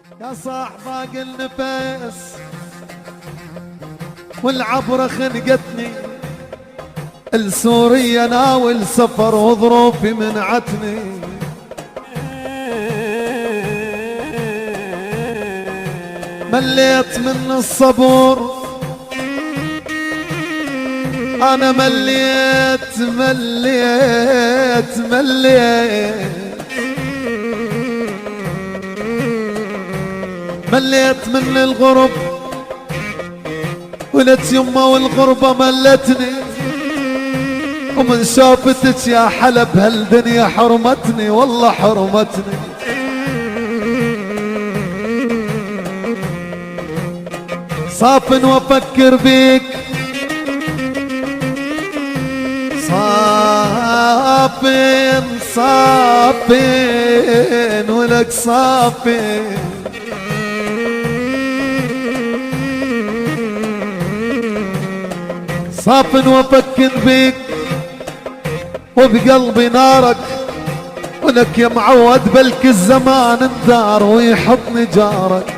يا صاح ضاق النفس والعبرة خنقتني، السورية ناول سفر وظروفي منعتني. مليت من الصبور، أنا مليت مليت من الغرب، ولت يمه والغربة ملتني، ومن شوفتك يا حلب هالدنيا حرمتني، والله حرمتني. صافن وافكر بيك، صافن صافن ولك صافن، صافن وافكر بيك وبقلبي نارك، ولك يا معود بلك الزمان اندار ويحطني جارك.